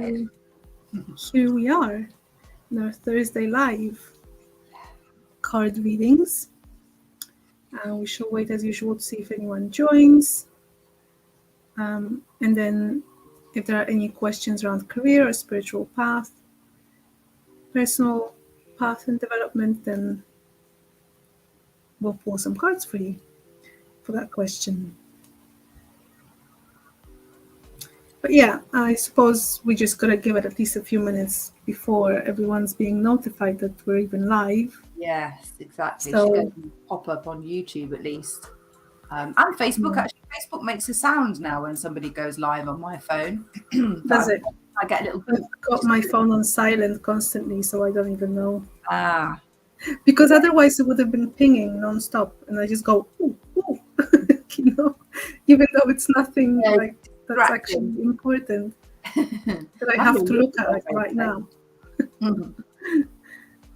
excited. Here we are in our Thursday live card readings. We shall wait as usual to see if anyone joins. And then if there are any questions around career or spiritual path, personal path and development, then we'll pull some cards for you for that question. But yeah, I suppose we just gotta give it at least a few minutes before everyone's being notified that we're even live. Yes, exactly. So, Should go pop up on YouTube at least. And Facebook, actually, Facebook makes a sound now when somebody goes live on my phone. does it? I get a little... I've got my phone on silent constantly, so I don't even know. Ah. Because otherwise it would have been pinging non-stop, and I just go, ooh, ooh. You know, even though it's nothing like that's actually important that I have to look at like right now.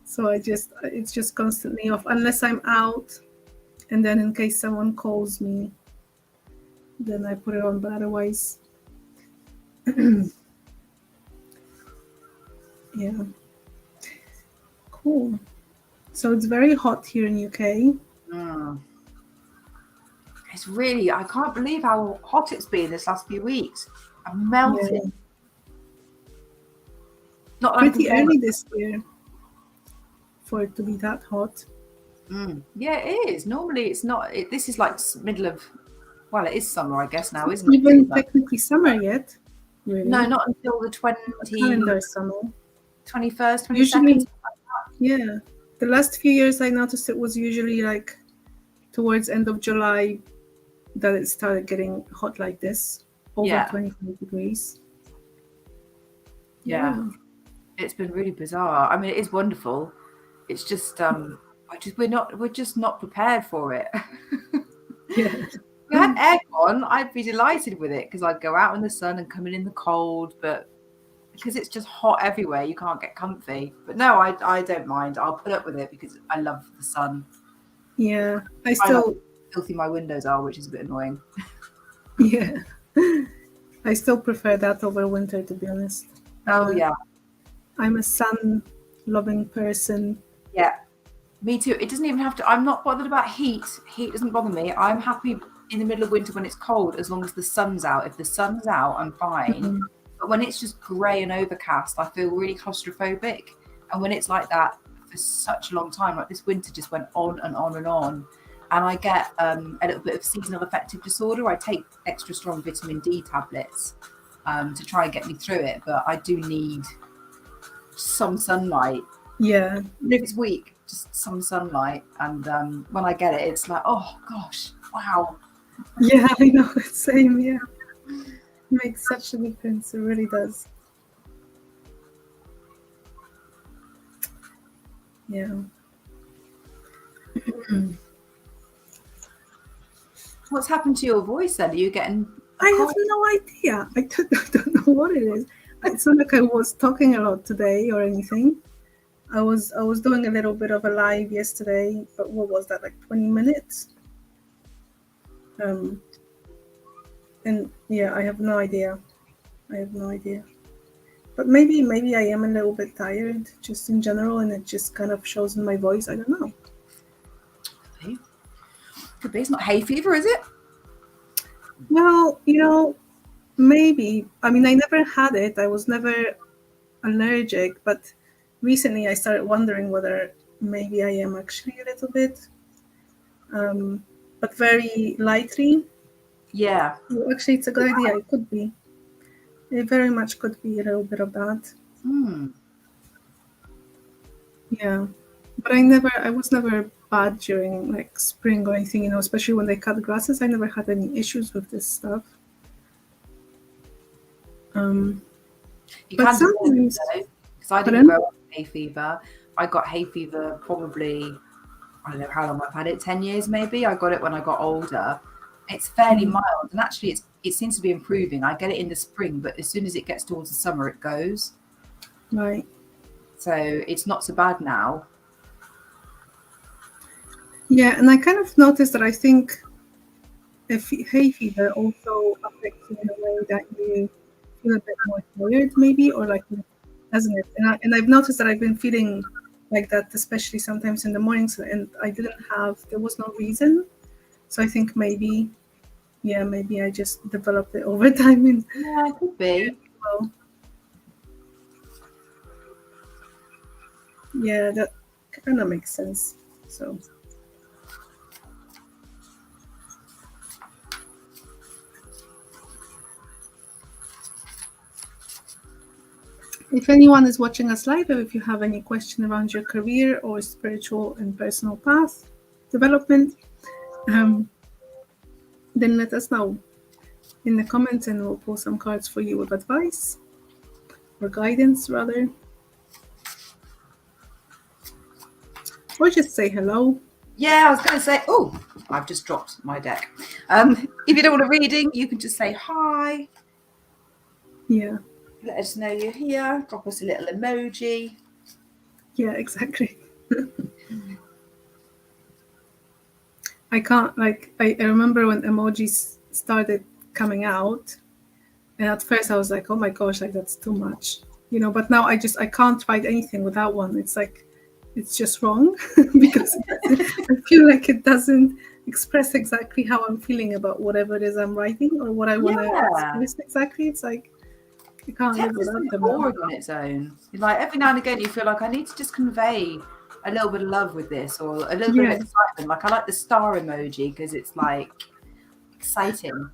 So it's just constantly off unless I'm out, and then in case someone calls me, then I put it on, but otherwise yeah. Cool. So it's very hot here in UK. It's really, I can't believe how hot it's been this last few weeks. I'm melting. Yeah. Not pretty early this year for it to be that hot. Yeah, it is. Normally it's not. This is like middle of, well, it is summer, I guess now, isn't it? Even technically summer yet? Really? No, not until the calendar summer. 21st, 22nd. Usually, yeah. The last few years I noticed it was usually like towards end of July that it started getting hot like this, over 25 degrees. Yeah. It's been really bizarre. I mean, it is wonderful. It's just we're just not prepared for it. Yeah. If we had aircon, I'd be delighted with it because I'd go out in the sun and come in the cold, but because it's just hot everywhere, you can't get comfy. But no, I don't mind. I'll put up with it because I love the sun. Yeah, I still filthy my windows are, which is a bit annoying. Yeah, I still prefer that over winter, to be honest. Oh yeah, I'm a sun-loving person. Yeah, me too. It doesn't even have to. I'm not bothered about heat. Heat doesn't bother me. I'm happy in the middle of winter when it's cold, as long as the sun's out. If the sun's out, I'm fine. But when it's just grey and overcast, I feel really claustrophobic. And when it's like that for such a long time, like this winter just went on and on and on, and I get a little bit of seasonal affective disorder. I take extra strong vitamin D tablets to try and get me through it, but I do need some sunlight. Yeah. Even if it's weak, just some sunlight. And when I get it, it's like, oh gosh, wow. Yeah, I know. Same, yeah. It makes such a difference. It really does. Yeah. What's happened to your voice then? Are you getting... I have no idea. I don't know what it is. It's not like I was talking a lot today or anything. I was doing a little bit of a live yesterday, but what was that, like 20 minutes? And yeah, I have no idea. But maybe I am a little bit tired just in general, and it just kind of shows in my voice. I don't know. Could be. It's not hay fever, is it? Well, maybe. I mean, I never had it. I was never allergic, but recently I started wondering whether maybe I am actually a little bit, but very lightly. Yeah. Well, actually, it's a good idea. It could be. It very much could be a little bit of that. Yeah. But I was never bad during like spring or anything, especially when they cut grasses. I never had any issues with this stuff. You can sometimes, because I didn't grow up with hay fever. I got hay fever probably, I don't know how long I've had it, 10 years maybe. I got it when I got older. It's fairly mild, and actually it seems to be improving. I get it in the spring, but as soon as it gets towards the summer, it goes. Right. So it's not so bad now. Yeah, and I kind of noticed that I think hay fever also affects you in a way that you feel a bit more tired, maybe, or like, doesn't it? And I've noticed that I've been feeling like that, especially sometimes in the mornings, and there was no reason. So I think maybe I just developed it over time. Yeah, it could be. Well, yeah, that kind of makes sense. So. If anyone is watching us live, or if you have any question around your career or spiritual and personal path development, then let us know in the comments, and we'll pull some cards for you with advice or guidance, rather. Or just say hello. Yeah, I was going to say, oh, I've just dropped my deck. If you don't want a reading, you can just say hi. Yeah. Let us know you're here. Drop us a little emoji. Yeah, exactly. I can't, like, I remember when emojis started coming out, and at first I was like, oh my gosh, like that's too much, but now I can't write anything without one. It's like, it's just wrong because I feel like it doesn't express exactly how I'm feeling about whatever it is I'm writing or what I want to express exactly. It's like, you can't live without them. Boring on its own. Like every now and again, you feel like I need to just convey a little bit of love with this, or a little bit of excitement. Like I like the star emoji because it's like exciting.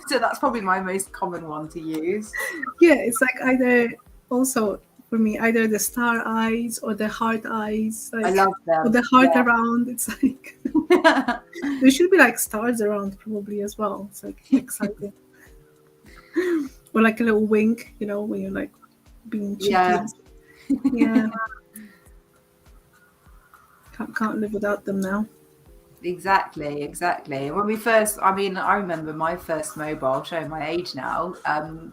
So that's probably my most common one to use. Yeah, it's like either also for me either the star eyes or the heart eyes. Like, I love them. Or the heart around. It's like there should be like stars around probably as well. It's like exciting. Or like a little wink, when you're like being cheeky. Yeah. Can't live without them now. Exactly. When we first, I remember my first mobile, showing my age now,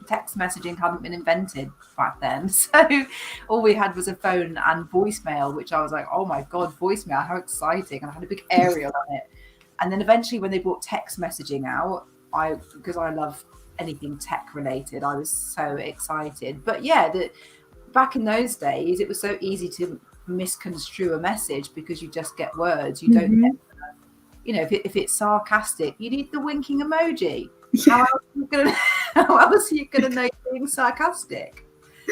text messaging hadn't been invented back then. So all we had was a phone and voicemail, which I was like, oh my God, voicemail, how exciting. And I had a big aerial on it. And then eventually when they brought text messaging out, because I love anything tech related, I was so excited. But yeah, back in those days, it was so easy to misconstrue a message because you just get words. You don't get, if it's sarcastic, you need the winking emoji. Yeah. How else are you gonna know you're being sarcastic?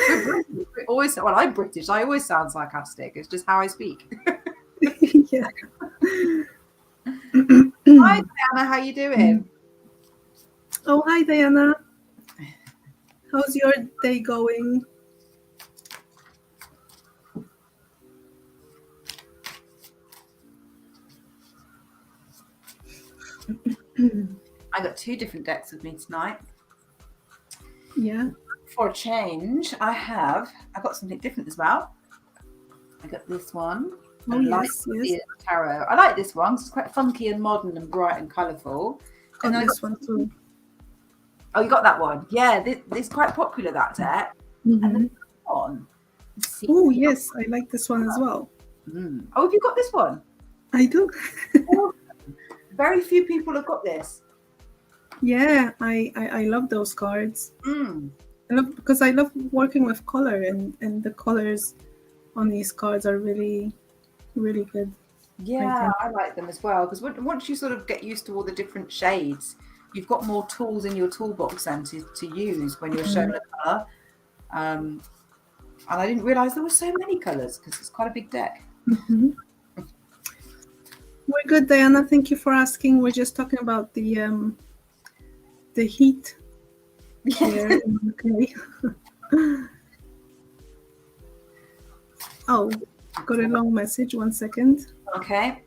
I'm British. I always sound sarcastic. It's just how I speak. Yeah. Hi Diana, how you doing? Oh, hi Diana. How's your day going? I got 2 different decks with me tonight. Yeah. For a change, I got something different as well. I got this one. Oh, yes. Tarot. I like this one. It's quite funky and modern and bright and colourful. And then this one too. Oh, you got that one? Yeah, this is quite popular, that deck. And then this one. Oh, yes, I like this one as well. Oh, have you got this one? I do. Very few people have got this. Yeah, I love those cards. Because I love working with color, and the colors on these cards are really, really good. Yeah, I like them as well, because once you sort of get used to all the different shades, you've got more tools in your toolbox then to use when you're shown a colour. And I didn't realise there were so many colours because it's quite a big deck. We're good, Diana. Thank you for asking. We're just talking about the heat here in the UK. Oh, got a long message. 1 second. Okay.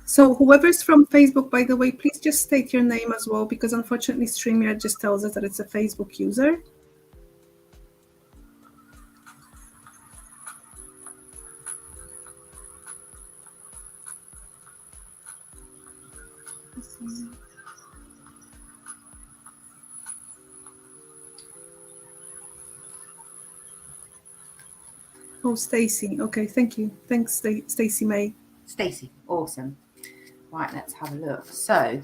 So whoever's from Facebook, by the way, please just state your name as well, because unfortunately StreamYard just tells us that it's a Facebook user. Oh, Stacy. Okay, thank you. Thanks, Stacy May. Stacy, awesome. Right, let's have a look. So,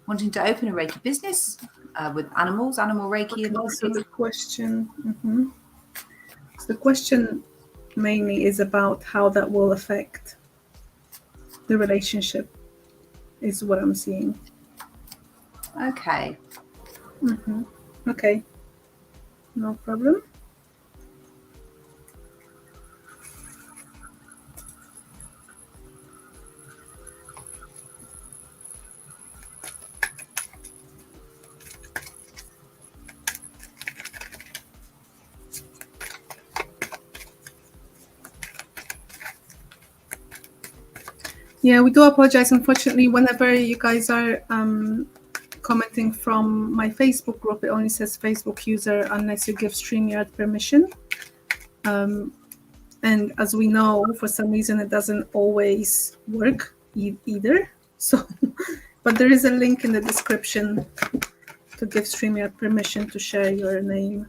wanting to open a Reiki business, with animals, animal Reiki. Okay, so the question, so the question mainly is about how that will affect the relationship, is what I'm seeing. Okay. Okay, no problem. Yeah, we do apologize. Unfortunately, whenever you guys are commenting from my Facebook group, it only says Facebook user unless you give StreamYard permission. And as we know, for some reason, it doesn't always work either. So, but there is a link in the description to give StreamYard permission to share your name.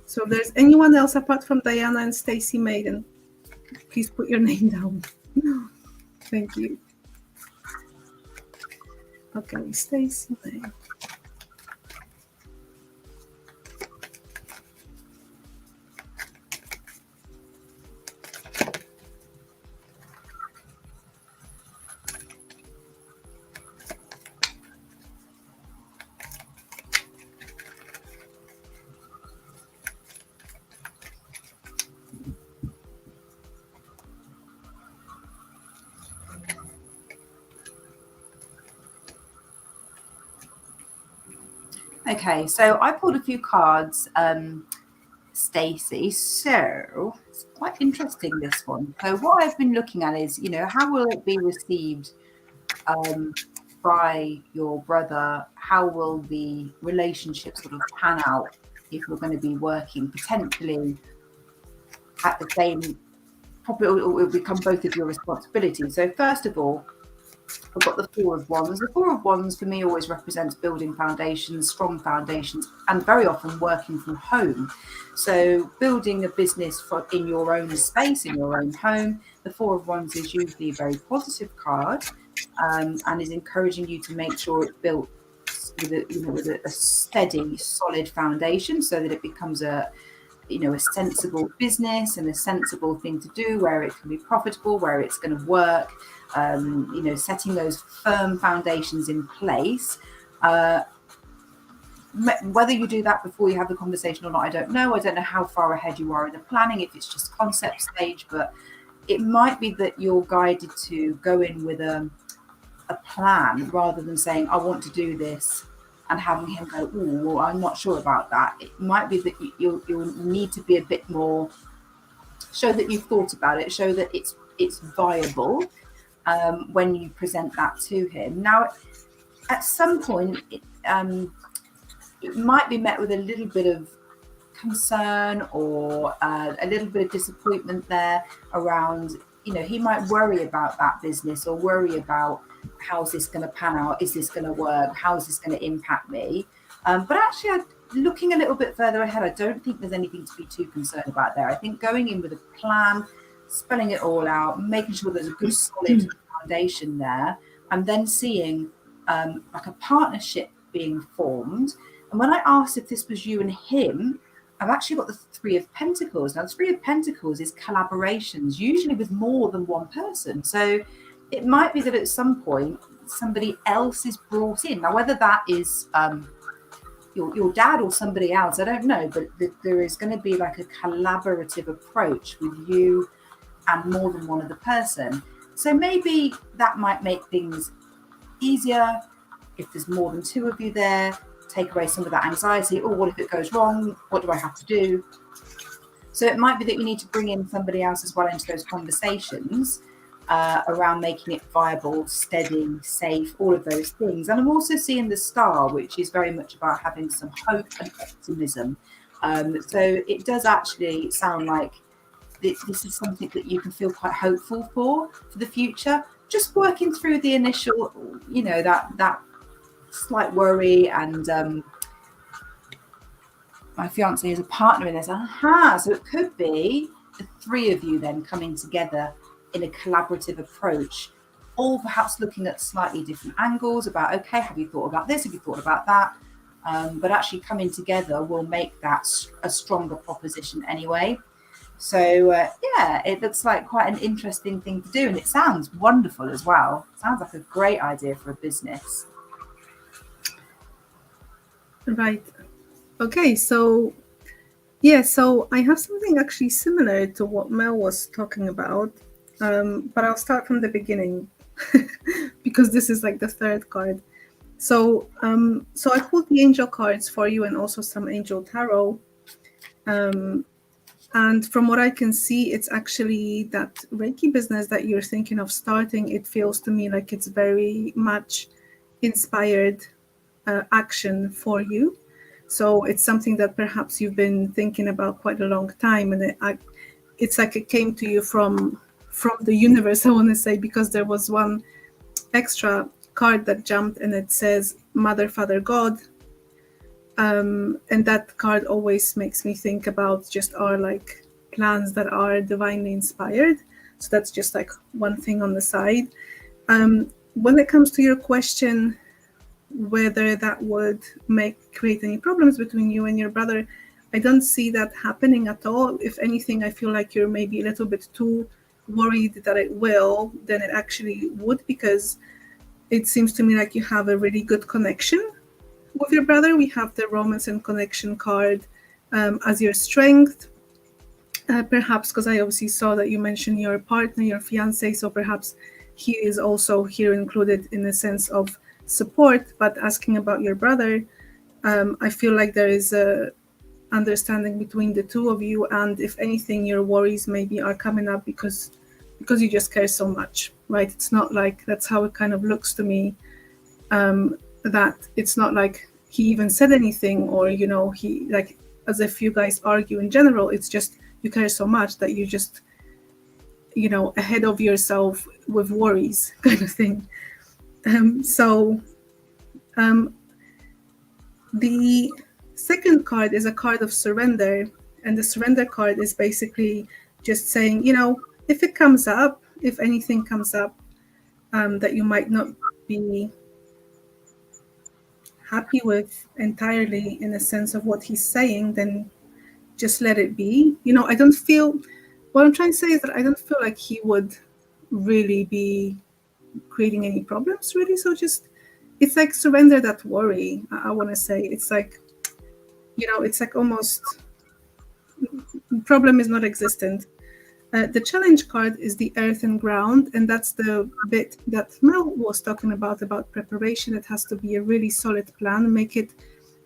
So if there's anyone else apart from Diana and Stacy Maiden, please put your name down. Thank you. Okay, Stacy Maiden. Okay, so I pulled a few cards, Stacey. So it's quite interesting, this one. So what I've been looking at is, how will it be received by your brother? How will the relationship sort of pan out if you're going to be working potentially at the same? Probably it will become both of your responsibilities. So first of all, I've got the Four of Wands. The Four of Wands for me always represents building foundations, strong foundations, and very often working from home. So building a business in your own space, in your own home. The Four of Wands is usually a very positive card, and is encouraging you to make sure it's built with a steady, solid foundation, so that it becomes a sensible business and a sensible thing to do, where it can be profitable, where it's going to work. Setting those firm foundations in place. Whether you do that before you have the conversation or not, I don't know. I don't know how far ahead you are in the planning, if it's just concept stage, but it might be that you're guided to go in with a plan rather than saying, I want to do this, and having him go, oh, well, I'm not sure about that. It might be that you'll need to be a bit more, show that you've thought about it, show that it's viable when you present that to him. Now, at some point, it might be met with a little bit of concern or a little bit of disappointment there around, he might worry about that business or worry about, how's this going to pan out? Is this going to work? How is this going to impact me? But actually, looking a little bit further ahead, I don't think there's anything to be too concerned about there. I think going in with a plan, spelling it all out, making sure there's a good solid foundation there, and then seeing like a partnership being formed. And when I asked if this was you and him, I've actually got the Three of Pentacles. Now, the Three of Pentacles is collaborations, usually with more than one person. So it might be that at some point somebody else is brought in. Now, whether that is your dad or somebody else, I don't know, but there is going to be like a collaborative approach with you and more than one other person. So maybe that might make things easier if there's more than two of you there, take away some of that anxiety. Oh, what if it goes wrong? What do I have to do? So it might be that you need to bring in somebody else as well into those conversations around making it viable, steady, safe, all of those things. And I'm also seeing the Star, which is very much about having some hope and optimism. So it does actually sound like this is something that you can feel quite hopeful for the future. Just working through the initial, that slight worry, and my fiance is a partner in this. So it could be the three of you then coming together in a collaborative approach or perhaps looking at slightly different angles about, okay, have you thought about this? Have you thought about that? But actually coming together will make that a stronger proposition anyway. So yeah, it looks like quite an interesting thing to do, and it sounds wonderful as well. Sounds like a great idea for a business. Right. Okay, so yeah, so I have something actually similar to what Mel was talking about, but I'll start from the beginning because this is like the third card. So so I pulled the angel cards for you and also some angel tarot. And from what I can see, it's actually that Reiki business that you're thinking of starting. It feels to me like it's very much inspired action for you. So it's something that perhaps you've been thinking about quite a long time, and it's like it came to you from the universe. I want to say, because there was one extra card that jumped, and it says Mother, Father, God. And that card always makes me think about just our like plans that are divinely inspired. So that's just like one thing on the side. When it comes to your question, whether that would create any problems between you and your brother, I don't see that happening at all. If anything, I feel like you're maybe a little bit too worried that it will than it actually would, because it seems to me like you have a really good connection with your brother. We have the romance and connection card as your strength. Perhaps because I obviously saw that you mentioned your partner, your fiance, so perhaps he is also here included in the sense of support. But asking about your brother, I feel like there is a understanding between the two of you, and if anything, your worries maybe are coming up because you just care so much, right? It's not like, that's how it kind of looks to me, that it's not like he even said anything, or he, like, as if you guys argue in general. It's just you care so much that you just ahead of yourself with worries kind of thing. So the second card is a card of surrender, and the surrender card is basically just saying, if it comes up, if anything comes up that you might not be happy with entirely in the sense of what he's saying, then just let it be. I don't feel, what I'm trying to say is that I don't feel like he would really be creating any problems, really. So just, it's like surrender that worry. I want to say it's like, it's like almost problem is not existent. The challenge card is the earth and ground, and that's the bit that Mel was talking about preparation. It has to be a really solid plan. Make it,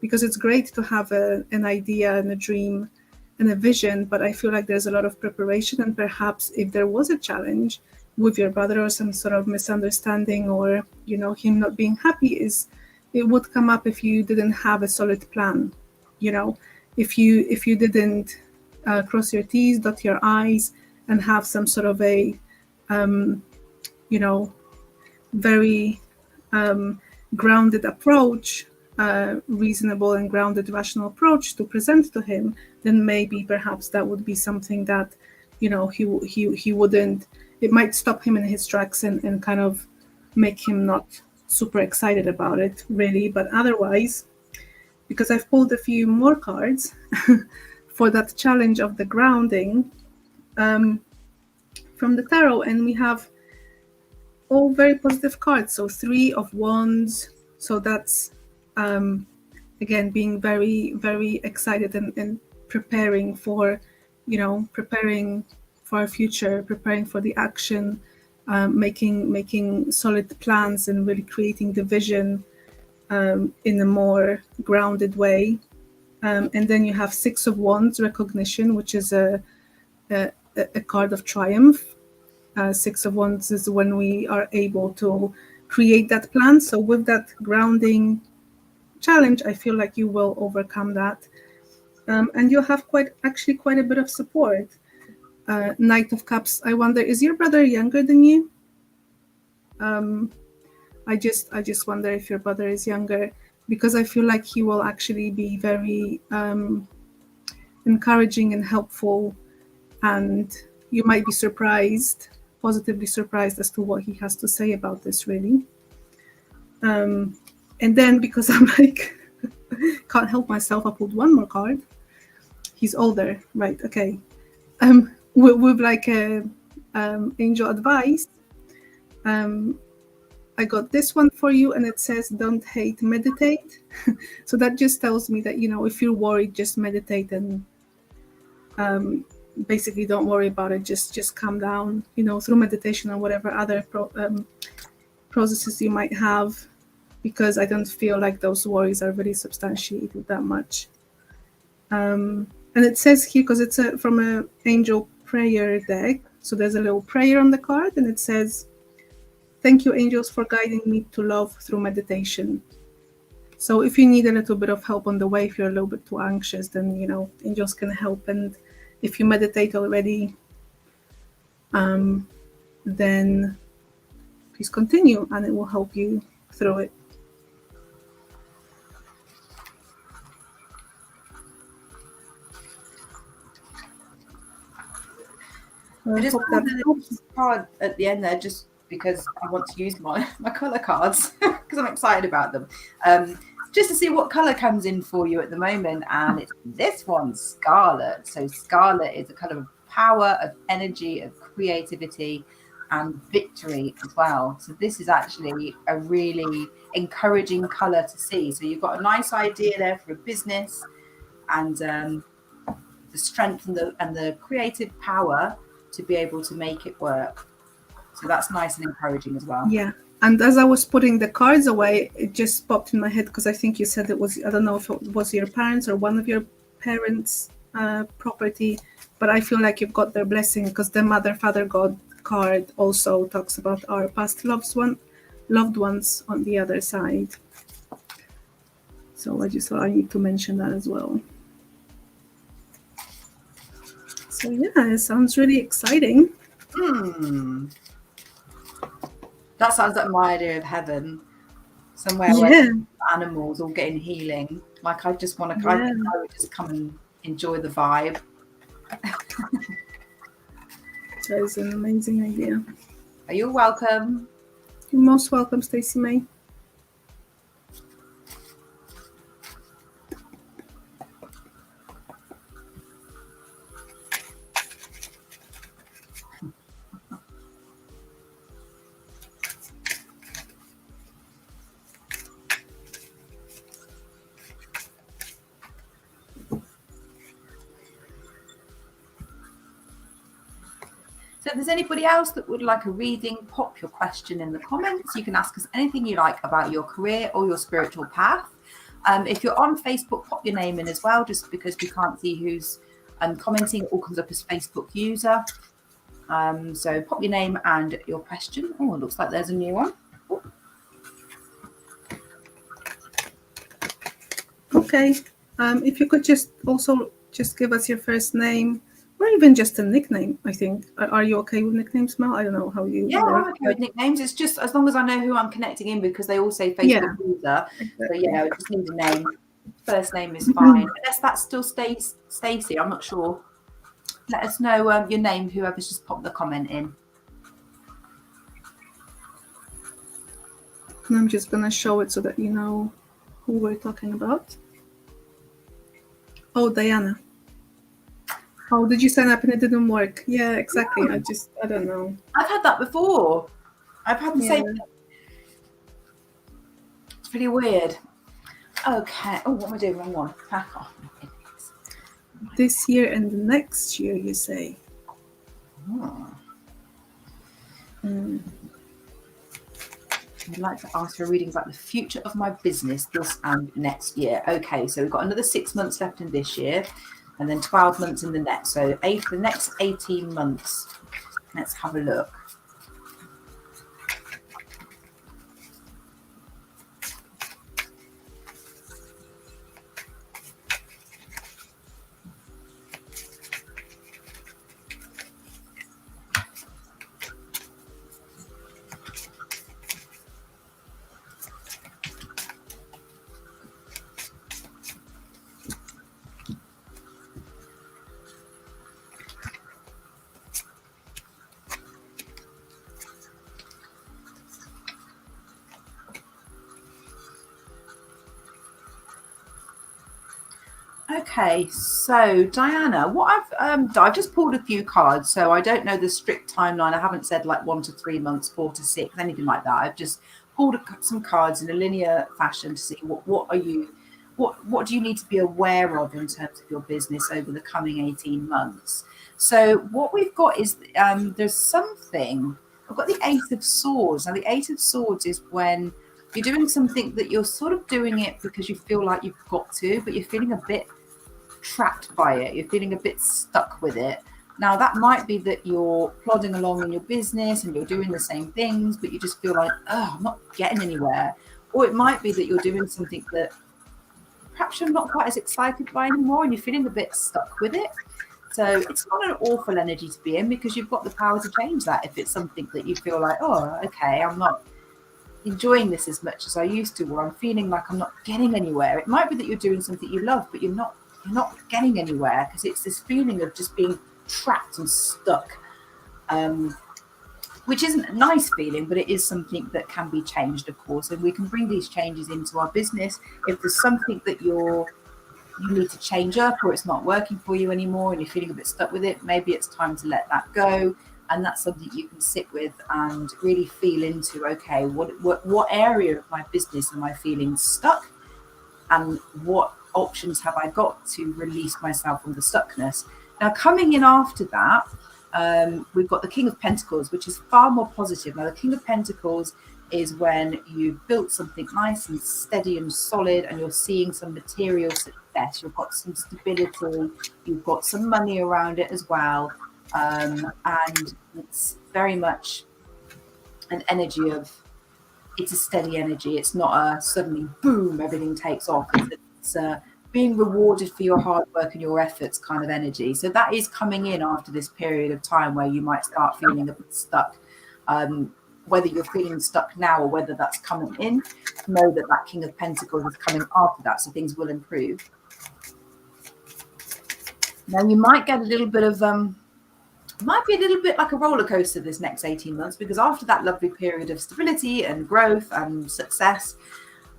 because it's great to have an idea and a dream and a vision, but I feel like there's a lot of preparation, and perhaps if there was a challenge with your brother or some sort of misunderstanding, or him not being happy, it would come up if you didn't have a solid plan. If you didn't cross your T's, dot your I's, and have some sort of a very grounded approach, reasonable and grounded, rational approach to present to him, then maybe perhaps that would be something that he wouldn't, it might stop him in his tracks and kind of make him not super excited about it, really. But otherwise, because I've pulled a few more cards for that challenge of the grounding from the tarot, and we have all very positive cards. So 3 of Wands, so that's again being very, very excited and preparing for preparing for our future, preparing for the action, making solid plans and really creating the vision in a more grounded way. And then you have 6 of Wands, recognition, which is a card of triumph. 6 of Wands is when we are able to create that plan. So with that grounding challenge, I feel like you will overcome that. And you'll have quite a bit of support. Knight of Cups. I wonder, is your brother younger than you? I just wonder if your brother is younger, because I feel like he will actually be very encouraging and helpful, and you might be surprised positively surprised as to what he has to say about this, really. And then, because I'm like, can't help myself, I pulled one more card. He's older, right? Okay. With like a angel advice. I got this one for you, and it says, "Don't hate, meditate." So that just tells me that, if you're worried, just meditate and basically don't worry about it. Just calm down, through meditation or whatever other processes you might have, because I don't feel like those worries are really substantiated that much. And it says here, because it's from an angel prayer deck, so there's a little prayer on the card, and it says, "Thank you, angels, for guiding me to love through meditation." So if you need a little bit of help on the way, if you're a little bit too anxious, then, angels can help. And if you meditate already, then please continue, and it will help you through it. I just put the card at the end there just because I want to use my colour cards because I'm excited about them. Just to see what colour comes in for you at the moment. And it's this one, Scarlet. So Scarlet is a colour of power, of energy, of creativity and victory as well. So this is actually a really encouraging colour to see. So you've got a nice idea there for a business, and the strength and the creative power to be able to make it work. So that's nice and encouraging as well. Yeah. And as I was putting the cards away, it just popped in my head, because I think you said it was, I don't know if it was your parents or one of your parents' property, but I feel like you've got their blessing, because the Mother, Father, God card also talks about our past loved ones on the other side. So I just thought I need to mention that as well. So yeah, it sounds really exciting. That sounds like my idea of heaven. Somewhere where animals all getting healing. Like I just want to, I would just come and enjoy the vibe. That is an amazing idea. Are you welcome? You're most welcome, Stacey May. So if there's anybody else that would like a reading, pop your question in the comments. You can ask us anything you like about your career or your spiritual path. If you're on Facebook, pop your name in as well, just because we can't see who's commenting. It all comes up as Facebook user. So pop your name and your question. Oh, it looks like there's a new one. Oh. Okay. If you could just give us your first name, or even just a nickname, I think. Are you okay with nicknames, Mel? I don't know how you... Yeah, I'm okay with nicknames. It's just as long as I know who I'm connecting in, because they all say Facebook user. Exactly. So, I just need a name. First name is fine. Unless that still stays Stacey, I'm not sure. Let us know your name, whoever's just popped the comment in. And I'm just going to show it so that you know who we're talking about. Oh, Diana. Oh, did you sign up and it didn't work? Yeah, exactly. Yeah. I don't know. I've had that before. I've had the same. It's pretty weird. Okay. Oh, what am I doing? Wrong one. Back off. This year and the next year, you say? Oh. I'd like to ask for readings about the future of my business this and next year. Okay, so we've got another 6 months left in this year, and then 12 months in the next. So the next 18 months. Let's have a look. Okay, so Diana, what I've just pulled a few cards, so I don't know the strict timeline. I haven't said like 1 to 3 months, 4 to 6, anything like that. I've just pulled some cards in a linear fashion to see what do you need to be aware of in terms of your business over the coming 18 months. So what we've got is there's something. I've got the Eight of Swords. Now the Eight of Swords is when you're doing something that you're sort of doing it because you feel like you've got to, but you're feeling a bit trapped by it. You're feeling a bit stuck with it. Now, that might be that you're plodding along in your business and you're doing the same things, but you just feel like, oh, I'm not getting anywhere. Or it might be that you're doing something that perhaps you're not quite as excited by anymore and you're feeling a bit stuck with it. So it's not an awful energy to be in because you've got the power to change that if it's something that you feel like, oh, okay, I'm not enjoying this as much as I used to, or I'm feeling like I'm not getting anywhere. It might be that you're doing something you love, but you're not getting anywhere because it's this feeling of just being trapped and stuck, which isn't a nice feeling, but it is something that can be changed, of course, and we can bring these changes into our business. If there's something that you need to change up, or it's not working for you anymore and you're feeling a bit stuck with it, maybe it's time to let that go. And that's something you can sit with and really feel into, okay, what area of my business am I feeling stuck? And what options have I got to release myself from the stuckness? Now, coming in after that, we've got the King of Pentacles, which is far more positive. Now, the King of Pentacles is when you've built something nice and steady and solid and you're seeing some material success. You've got some stability, you've got some money around it as well. And it's very much an energy of, it's a steady energy. It's not a suddenly boom, everything takes off. It's being rewarded for your hard work and your efforts kind of energy. So that is coming in after this period of time where you might start feeling a bit stuck. Whether you're feeling stuck now or whether that's coming in, know that that King of Pentacles is coming after that, so things will improve. Now you might get a little bit of might be a little bit like a roller coaster this next 18 months, because after that lovely period of stability and growth and success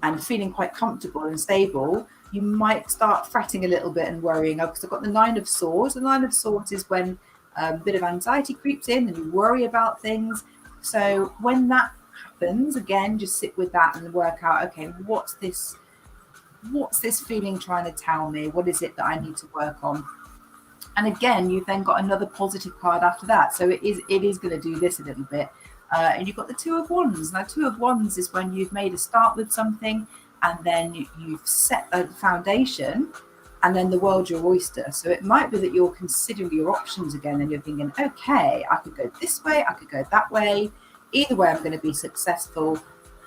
and feeling quite comfortable and stable, you might start fretting a little bit and worrying. Because I've got the Nine of Swords. The Nine of Swords is when a bit of anxiety creeps in and you worry about things. So when that happens, again, just sit with that and work out, okay, what's this feeling trying to tell me? What is it that I need to work on? And again, you've then got another positive card after that. So it is going to do this a little bit. And you've got the Two of Wands. Now, Two of Wands is when you've made a start with something and then you've set a foundation and then the world's your oyster. So it might be that you're considering your options again and you're thinking, okay, I could go this way, I could go that way. Either way, I'm going to be successful.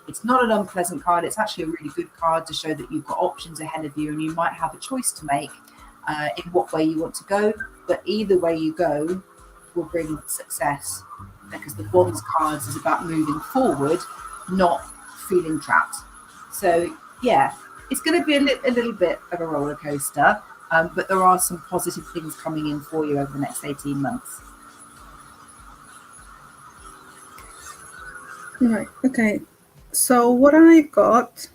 It's not an unpleasant card. It's actually a really good card to show that you've got options ahead of you and you might have a choice to make. In what way you want to go, but either way you go will bring success, because the Wands cards is about moving forward, not feeling trapped. So yeah, it's going to be a little bit of a roller coaster, but there are some positive things coming in for you over the next 18 months. Right, okay. So what I got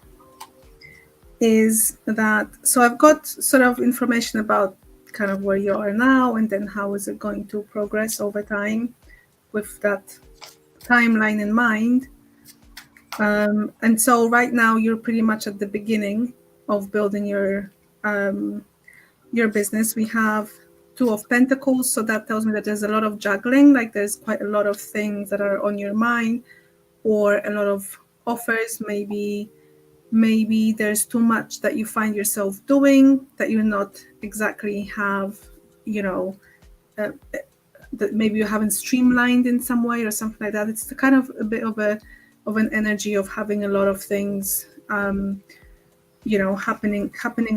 is that, so I've got sort of information about kind of where you are now and then how is it going to progress over time with that timeline in mind. And so right now you're pretty much at the beginning of building your business. We have Two of Pentacles, so that tells me that there's a lot of juggling, like there's quite a lot of things that are on your mind or a lot of offers. Maybe there's too much that you find yourself doing that you're not exactly have, that maybe you haven't streamlined in some way or something like that. It's the kind of a bit of an energy of having a lot of things, happening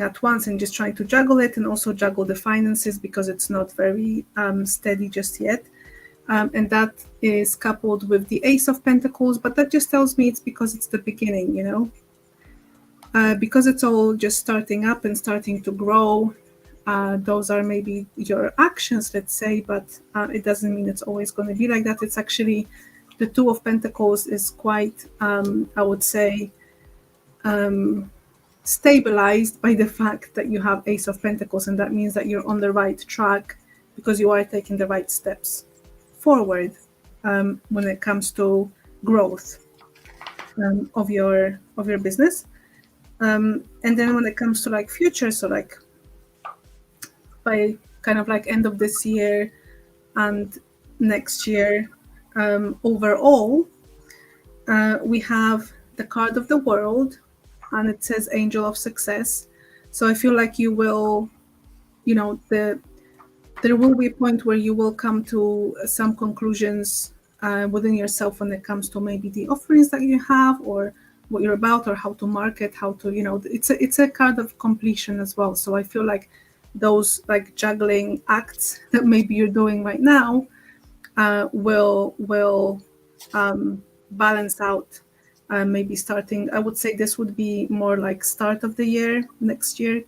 at once and just trying to juggle it and also juggle the finances because it's not very steady just yet. And that is coupled with the Ace of Pentacles, but that just tells me it's because it's the beginning, because it's all just starting up and starting to grow. Those are maybe your actions, let's say, but it doesn't mean it's always going to be like that. It's actually, the Two of Pentacles is quite, I would say, stabilized by the fact that you have Ace of Pentacles, and that means that you're on the right track because you are taking the right steps forward when it comes to growth of your business. And then when it comes to like future, so like by kind of like end of this year and next year, overall, we have the card of the World, and it says Angel of Success. So I feel like you will, you know, there will be a point where you will come to some conclusions within yourself when it comes to maybe the offerings that you have, or what you're about, or how to market, how to, you know, it's a card of completion as well. So I feel like those like juggling acts that maybe you're doing right now will balance out. Maybe starting, I would say this would be more like start of the year, next year.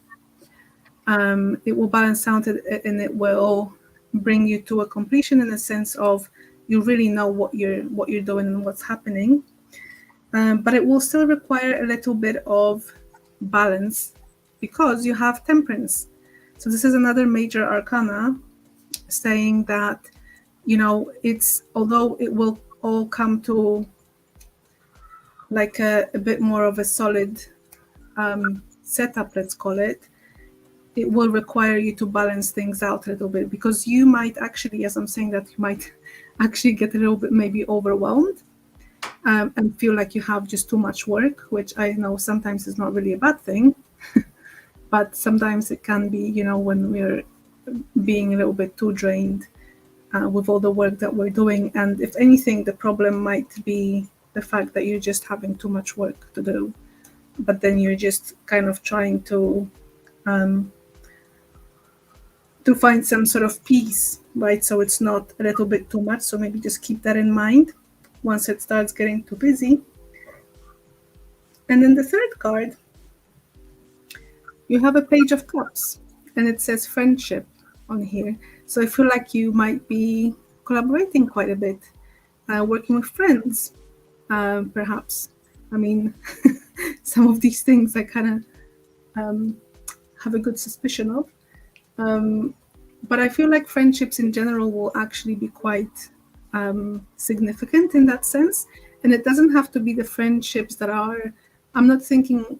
It will balance out, and it will bring you to a completion in a sense of you really know what you're doing and what's happening. But it will still require a little bit of balance because you have Temperance. So this is another major arcana saying that, you know, it's, although it will all come to like a bit more of a solid setup, let's call it, it will require you to balance things out a little bit, because you might actually, as I'm saying that, you might actually get a little bit maybe overwhelmed and feel like you have just too much work, which I know sometimes is not really a bad thing, but sometimes it can be, you know, when we're being a little bit too drained with all the work that we're doing. And if anything, the problem might be the fact that you're just having too much work to do, but then you're just kind of trying to find some sort of peace, right? So it's not a little bit too much. So maybe just keep that in mind once it starts getting too busy. And then the third card, you have a Page of Cups, and it says friendship on here. So I feel like you might be collaborating quite a bit, working with friends, perhaps. I mean, some of these things I kind of have a good suspicion of. But I feel like friendships in general will actually be quite significant in that sense. And it doesn't have to be the friendships that are, I'm not thinking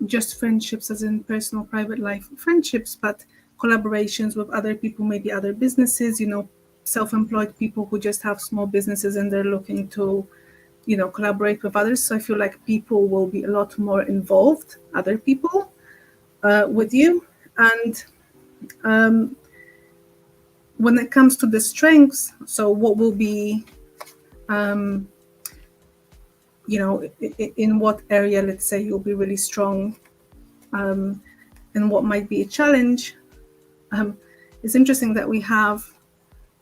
just friendships as in personal, private life friendships, but collaborations with other people, maybe other businesses, you know, self-employed people who just have small businesses and they're looking to, you know, collaborate with others. So I feel like people will be a lot more involved, other people, with you. And when it comes to the strengths, so what will be, you know, in what area, let's say, you'll be really strong, and what might be a challenge. It's interesting that we have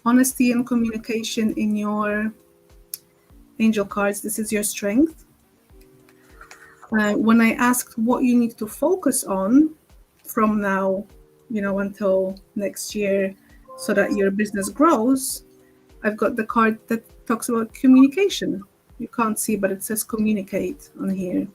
honesty and communication in your angel cards. This is your strength. When I asked what you need to focus on from now, you know, until next year, so that your business grows, I've got the card that talks about communication. You can't see, but it says communicate on here.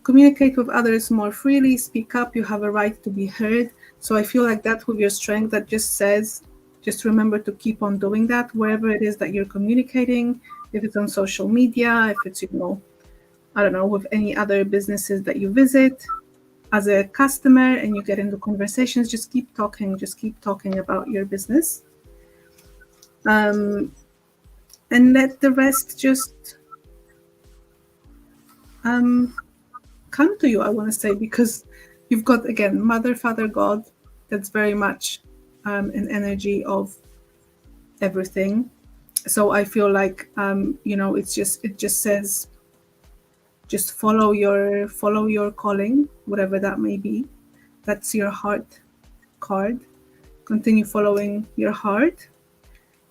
Communicate with others more freely, speak up, you have a right to be heard. So I feel like that with your strength, that just says, just remember to keep on doing that wherever it is that you're communicating, if it's on social media, if it's, you know, I don't know, with any other businesses that you visit as a customer and you get into conversations, just keep talking about your business. And let the rest just come to you, I want to say, because you've got, again, Mother, Father, God. That's very much an energy of everything. So I feel like, you know, it just says, just follow your calling, whatever that may be. That's your heart card. Continue following your heart.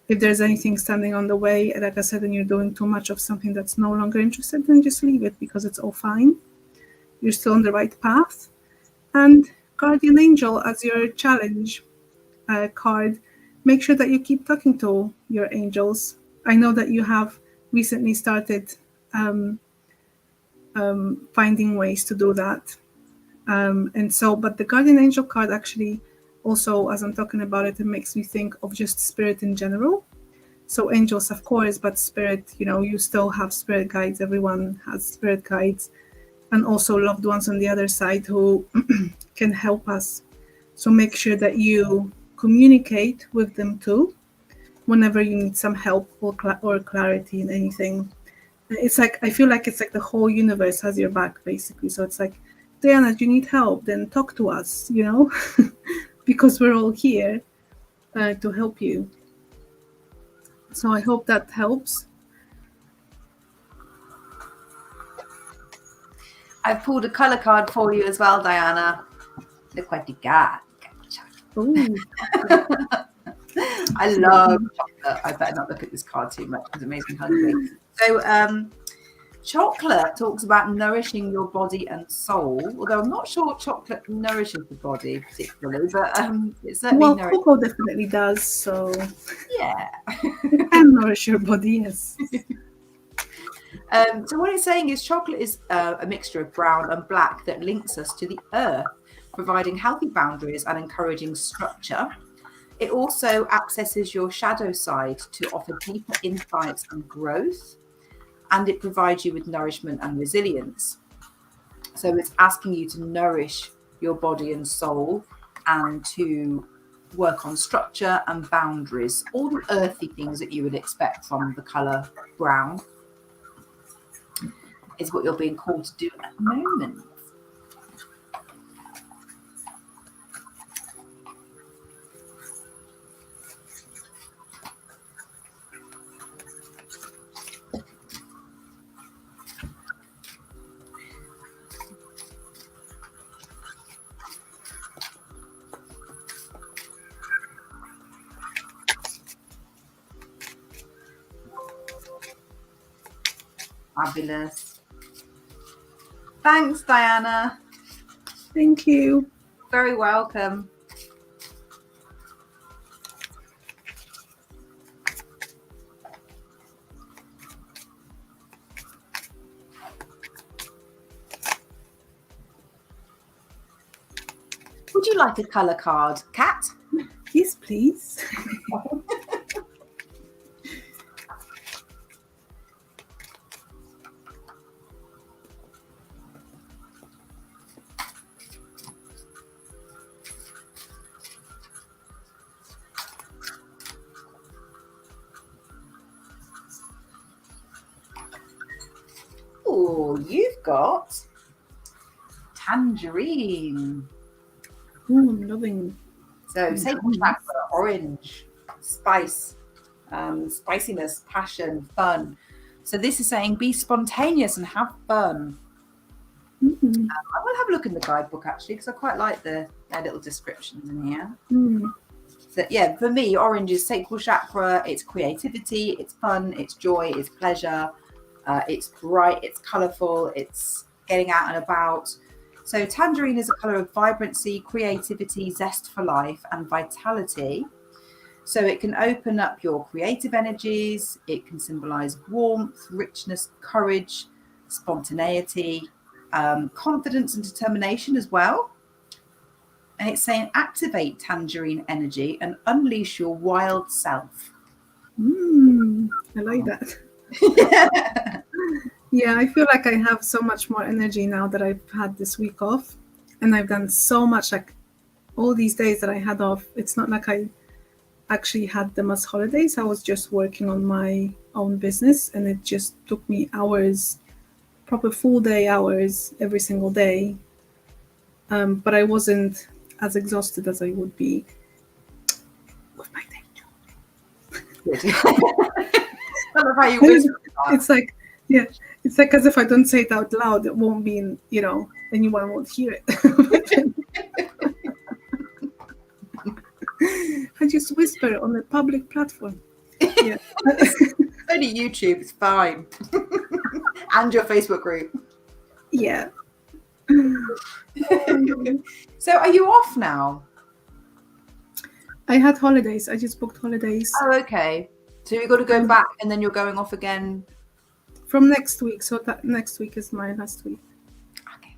If there's anything standing on the way, like I said, and you're doing too much of something that's no longer interested, then just leave it, because it's all fine. You're still on the right path. And Guardian Angel as your challenge card. Make sure that you keep talking to your angels. I know that you have recently started finding ways to do that. But the guardian angel card actually also, as I'm talking about it, it makes me think of just spirit in general. So angels, of course, but spirit, you still have spirit guides. Everyone has spirit guides, and also loved ones on the other side who can help us. So make sure that you communicate with them too whenever you need some help or clarity in anything. It's like, I feel like it's like the whole universe has your back, basically. So it's like, Diana, do you need help? Then talk to us, because we're all here to help you. So I hope that helps. I've pulled a color card for you as well, Diana. Look what you got. Ooh. I love chocolate. I better not look at this card too much because it makes me hungry. So chocolate talks about nourishing your body and soul, although I'm not sure chocolate nourishes the body particularly, but it certainly nourishes. Cocoa definitely does, so yeah. It can nourish your body, yes. So what it's saying is chocolate is a mixture of brown and black that links us to the earth, providing healthy boundaries and encouraging structure. It also accesses your shadow side to offer deeper insights and growth, and it provides you with nourishment and resilience. So it's asking you to nourish your body and soul and to work on structure and boundaries, all the earthy things that you would expect from the colour brown is what you're being called to do at the moment. Fabulous. Thanks, Diana. Thank you. Very welcome. Would you like a colour card, Kat? Yes, please. Oh, you've got tangerine. Oh, I'm loving. So sacral chakra, orange, spice, spiciness, passion, fun. So this is saying be spontaneous and have fun. Mm-hmm. I will have a look in the guidebook actually because I quite like their little descriptions in here. So yeah, for me, orange is sacral chakra. It's creativity, it's fun, it's joy, it's pleasure. It's bright, it's colourful, it's getting out and about. So tangerine is a colour of vibrancy, creativity, zest for life and vitality. So it can open up your creative energies. It can symbolise warmth, richness, courage, spontaneity, confidence and determination as well. And it's saying activate tangerine energy and unleash your wild self. I like that. Yeah, I feel like I have so much more energy now that I've had this week off, and I've done so much. Like all these days that I had off, it's not like I actually had them as holidays. I was just working on my own business, and it just took me hours, proper full day hours every single day. But I wasn't as exhausted as I would be with my day job. I love how you whisper that. It's like, yeah, it's like as if I don't say it out loud, it won't be in, anyone won't hear it. I just whisper on a public platform. Yeah. Only YouTube, it's fine. And your Facebook group. Yeah. So are you off now? I had holidays. I just booked holidays. Oh, okay. So you've got to go back and then you're going off again from next week. So that next week is my last week. Okay.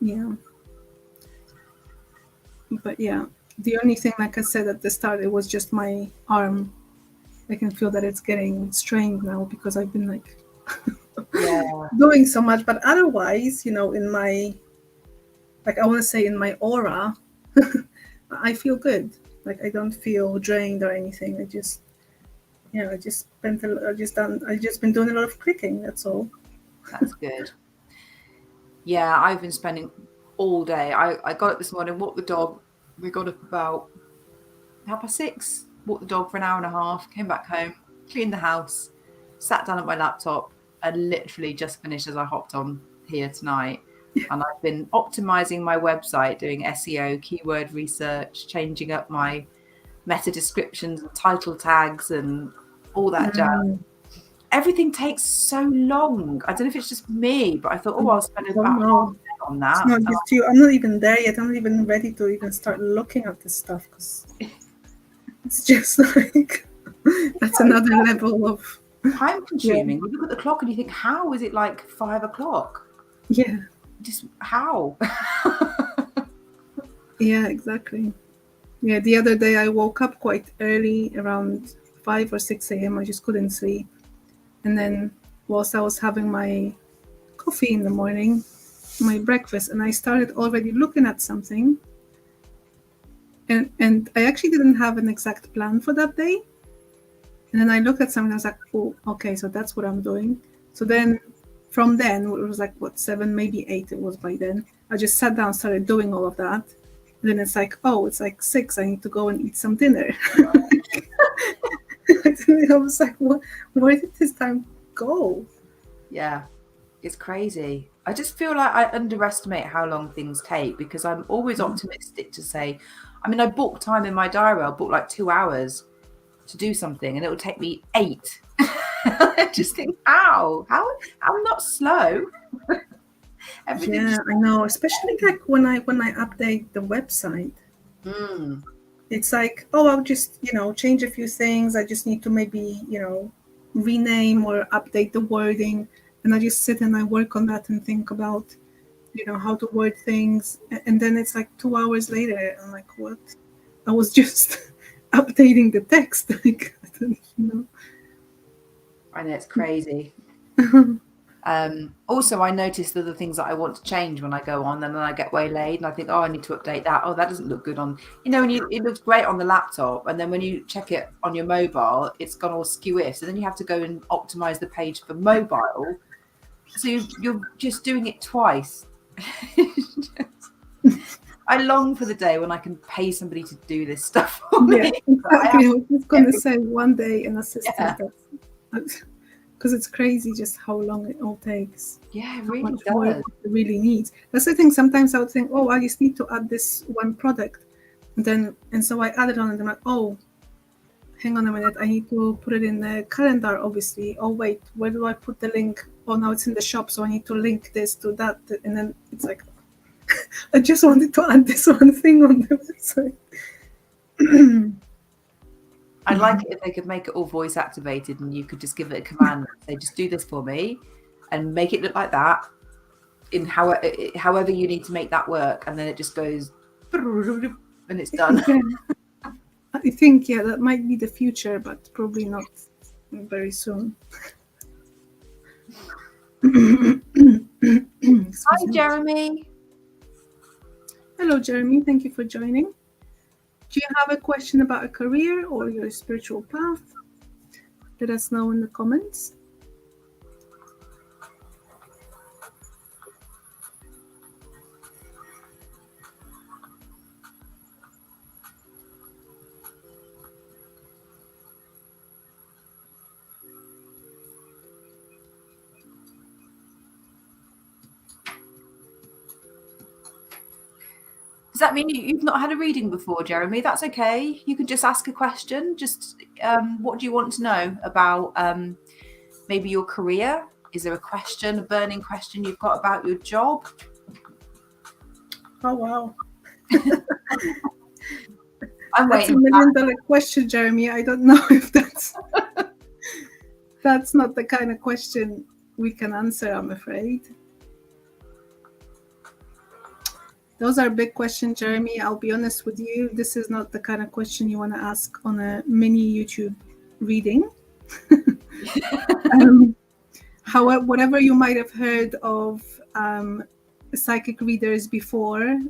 Yeah. But yeah, the only thing, like I said at the start, it was just my arm. I can feel that it's getting strained now because I've been like doing so much. But otherwise, in my, I want to say in my aura, I feel good. Like I don't feel drained or anything. I just been doing a lot of clicking. That's all. That's good. Yeah, I've been spending all day. I got up this morning, walked the dog. We got up about 6:30, walked the dog for an hour and a half, came back home, cleaned the house, sat down at my laptop, and literally just finished as I hopped on here tonight. And I've been optimizing my website, doing SEO, keyword research, changing up my meta descriptions and title tags and all that jazz. Everything takes so long. I don't know if it's just me, but I thought, I'll spend about half a day on that. It's not just you. I'm not even there yet. I'm not even ready to even start looking at this stuff because it's just like that's another level of time consuming. You look at the clock and you think, how is it like 5 o'clock? Yeah. Just how? Yeah, exactly. Yeah, the other day I woke up quite early, around 5 or 6 a.m. I just couldn't sleep. And then whilst I was having my coffee in the morning, my breakfast, and I started already looking at something. And I actually didn't have an exact plan for that day. And then I looked at something and I was like, oh, okay, so that's what I'm doing. So then from then, it was like, 7, maybe 8 it was by then. I just sat down, started doing all of that. And then it's like, it's like 6, I need to go and eat some dinner. I was like, where did this time go? Yeah, it's crazy. I just feel like I underestimate how long things take because I'm always optimistic to say, I book time in my diary. I'll book like 2 hours to do something and it will take me 8. I just think, how? I'm not slow. Yeah, I know. Especially like when I update the website. It's like, I'll just, change a few things. I just need to maybe, rename or update the wording. And I just sit and I work on that and think about, how to word things. And then it's like 2 hours later. I'm like, what? I was just updating the text. Like, I don't know. I know, it's crazy. Also, I noticed the things that I want to change when I go on, and then I get waylaid and I think, I need to update that. That doesn't look good on, it looks great on the laptop. And then when you check it on your mobile, it's gone all skewish. So then you have to go and optimize the page for mobile. So you're just doing it twice. I long for the day when I can pay somebody to do this stuff for me. Yeah, exactly. I was just going to say one day an assistant. Because it's crazy just how long it all takes. Yeah, it really does. Work it really needs. That's the thing. Sometimes I would think, I just need to add this one product. And so I add it on and I'm like, hang on a minute. I need to put it in the calendar, obviously. Oh, wait, where do I put the link? Oh, now it's in the shop. So I need to link this to that. And then it's like, I just wanted to add this one thing on the website. I'd like it if they could make it all voice activated and you could just give it a command and say, just do this for me and make it look like that in however you need to make that work. And then it just goes and it's done. Yeah. I think, that might be the future, but probably not very soon. Hi, Jeremy. Hello, Jeremy. Thank you for joining. Do you have a question about a career or your spiritual path? Let us know in the comments. Does that mean you've not had a reading before, Jeremy? That's okay. You can just ask a question. Just what do you want to know about maybe your career? Is there a burning question you've got about your job? Oh, wow. I'm that's waiting. $1 million question, Jeremy. I don't know if that's... That's not the kind of question we can answer, I'm afraid. Those are big questions, Jeremy. I'll be honest with you. This is not the kind of question you want to ask on a mini YouTube reading. However, whatever you might have heard of psychic readers before,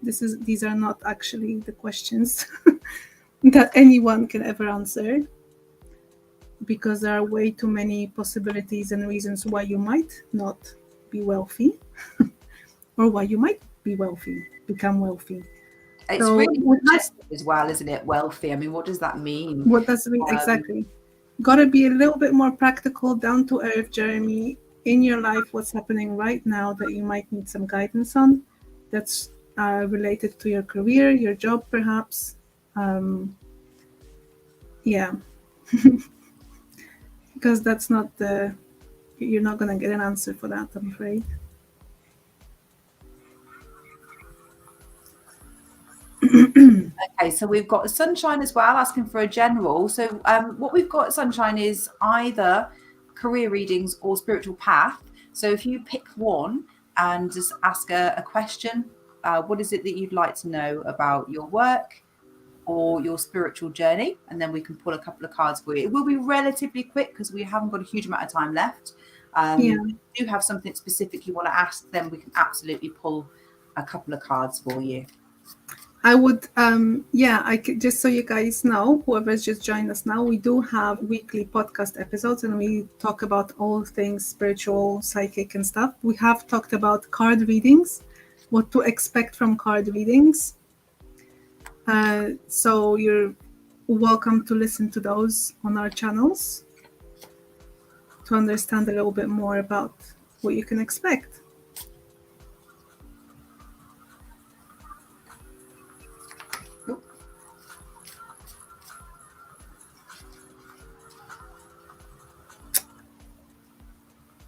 these are not actually the questions that anyone can ever answer, because there are way too many possibilities and reasons why you might not be wealthy or why you might be wealthy, become wealthy. It's So really with that, subjective as well, isn't it? Wealthy. I mean, what does that mean? what does it mean exactly? Got to be a little bit more practical, down to earth, Jeremy. In your life, what's happening right now that you might need some guidance on, that's related to your career, your job, perhaps. Yeah, because that's not you're not going to get an answer for that, I'm afraid. Okay, so we've got Sunshine as well, asking for a general. So what we've got, Sunshine, is either career readings or spiritual path. So if you pick one and just ask a question, what is it that you'd like to know about your work or your spiritual journey? And then we can pull a couple of cards for you. It will be relatively quick because we haven't got a huge amount of time left. If you do have something specific you want to ask, then we can absolutely pull a couple of cards for you. I would, I could, just so you guys know, whoever's just joined us now, we do have weekly podcast episodes and we talk about all things spiritual, psychic and stuff. We have talked about card readings, what to expect from card readings. So you're welcome to listen to those on our channels to understand a little bit more about what you can expect.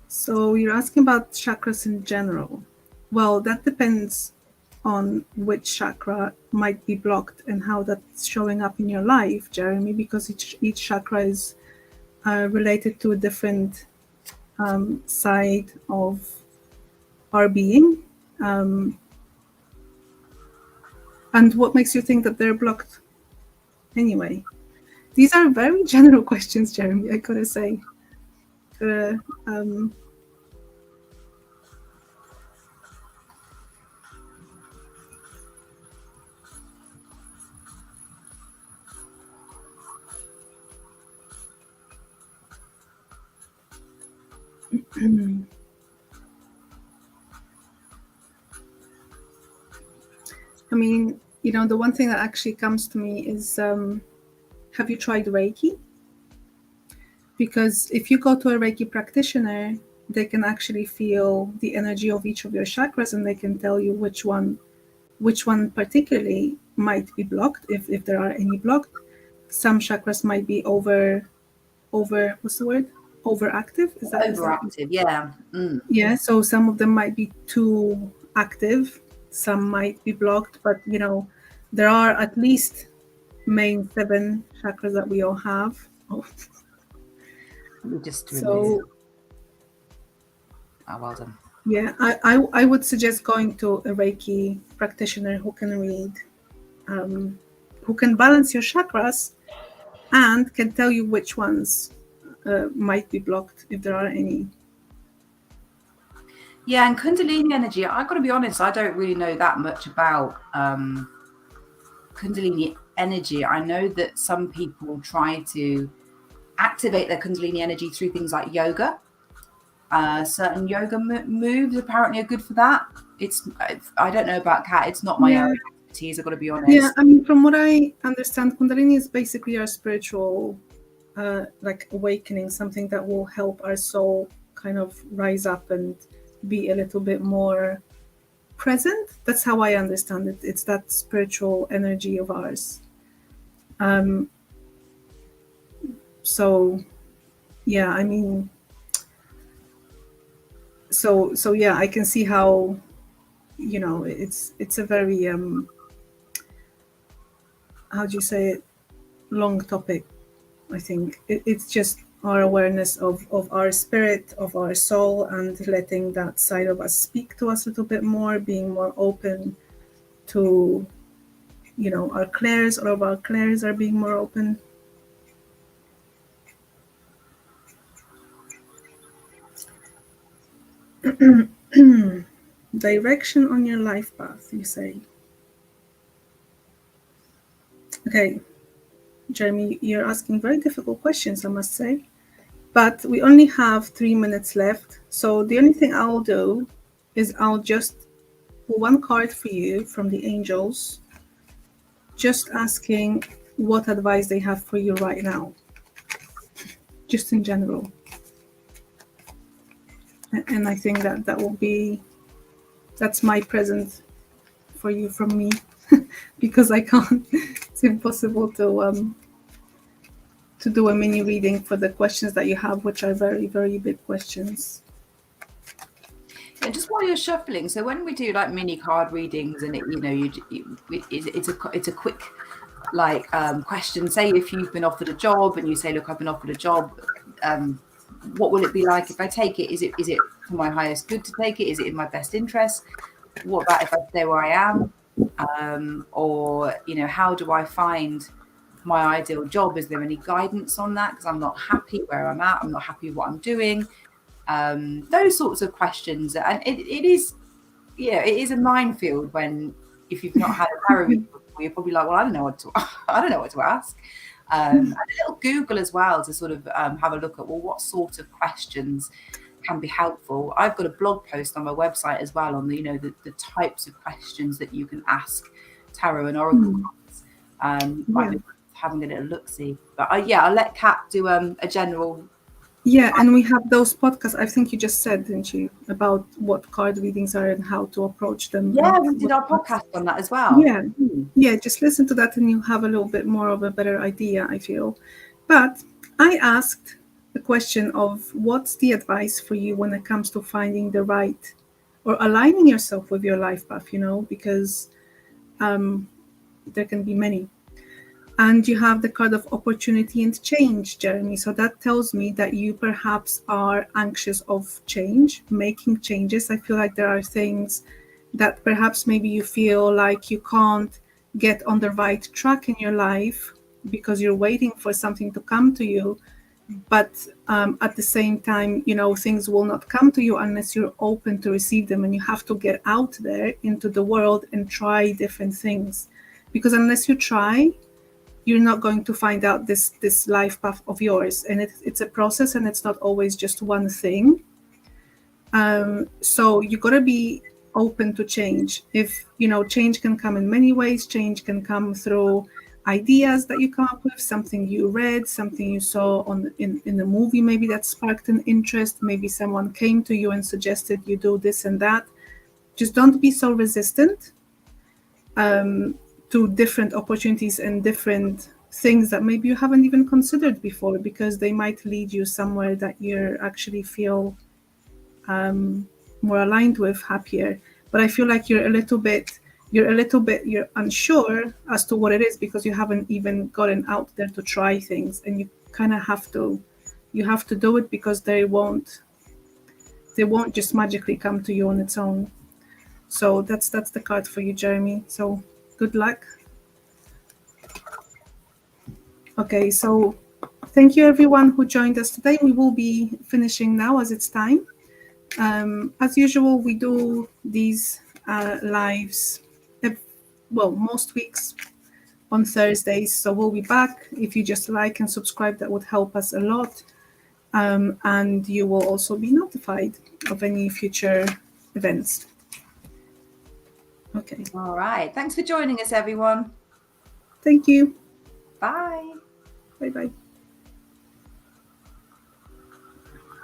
So you're asking about chakras in general. Well, that depends on which chakra might be blocked and how that's showing up in your life, Jeremy, because each chakra is related to a different side of our being. And what makes you think that they're blocked anyway? These are very general questions, Jeremy, I gotta say. I mean, the one thing that actually comes to me is, have you tried Reiki? Because if you go to a Reiki practitioner, they can actually feel the energy of each of your chakras and they can tell you which one particularly might be blocked, if there are any blocked. Some chakras might be what's the word? Overactive? Is that overactive? Yeah. Yeah, so some of them might be too active, some might be blocked, but there are at least main 7 chakras that we all have. So well done. Yeah, I would suggest going to a Reiki practitioner who can read, who can balance your chakras and can tell you which ones might be blocked, if there are any. Yeah, and Kundalini energy, I've got to be honest, I don't really know that much about Kundalini energy. I know that some people try to activate their Kundalini energy through things like yoga. Certain yoga moves apparently are good for that. I don't know about Kat. It's not my own expertise, I've got to be honest. Yeah, I mean, from what I understand, Kundalini is basically our spiritual awakening, something that will help our soul kind of rise up and be a little bit more present. That's how I understand it. It's that spiritual energy of ours. So yeah, I mean, so yeah, I can see how it's a very how do you say it, long topic. I think it's just our awareness of our spirit, of our soul, and letting that side of us speak to us a little bit more, being more open to, our clairs. All of our clairs are being more open. Direction on your life path, you say. Okay, Jeremy, you're asking very difficult questions, I must say. But we only have 3 minutes left. So the only thing I'll do is I'll just pull one card for you from the angels, just asking what advice they have for you right now, just in general. And I think that will be, that's my present for you from me, because I can't, it's impossible to do a mini reading for the questions that you have, which are very, very big questions. Yeah, just while you're shuffling, so when we do like mini card readings, and it's a quick question. Say if you've been offered a job and you say, look, I've been offered a job, what will it be like if I take it? Is it for my highest good to take it? Is it in my best interest? What about if I stay where I am? Or how do I find my ideal job? Is there any guidance on that? Because I'm not happy where I'm at. I'm not happy with what I'm doing. Those sorts of questions, and it is a minefield when, if you've not had a tarot reading before, you're probably like, well, I don't know what to ask. And a little Google as well to sort of have a look at, well, what sort of questions can be helpful. I've got a blog post on my website as well on the types of questions that you can ask tarot and oracle cards. Might be having a little look-see, but I'll let Kat do a general. Yeah, and we have those podcasts, I think you just said, didn't you, about what card readings are and how to approach them. Yeah, we did our podcast on that as well. Yeah, just listen to that and you'll have a little bit more of a better idea, I feel. But I asked the question of what's the advice for you when it comes to finding the right, or aligning yourself with your life path, because there can be many. And you have the card of opportunity and change, Jeremy. So that tells me that you perhaps are anxious of change, making changes. I feel like there are things that perhaps maybe you feel like you can't get on the right track in your life because you're waiting for something to come to you. But at the same time, things will not come to you unless you're open to receive them. And you have to get out there into the world and try different things. Because unless you try, you're not going to find out this life path of yours. And it's a process, and it's not always just one thing. So you got to be open to change. If, change can come in many ways. Change can come through ideas that you come up with, something you read, something you saw in a movie maybe that sparked an interest. Maybe someone came to you and suggested you do this and that. Just don't be so resistant to different opportunities and different things that maybe you haven't even considered before, because they might lead you somewhere that you actually feel more aligned with, happier. But I feel like you're unsure as to what it is, because you haven't even gotten out there to try things, and you kind of have to do it, because they won't just magically come to you on its own. So that's the card for you, Jeremy. So good luck. Okay, so thank you everyone who joined us today. We will be finishing now as it's time. As usual, we do these lives, most weeks on Thursdays. So we'll be back. If you just like and subscribe, that would help us a lot. And you will also be notified of any future events. Okay. All right. Thanks for joining us, everyone. Thank you. Bye. Bye-bye.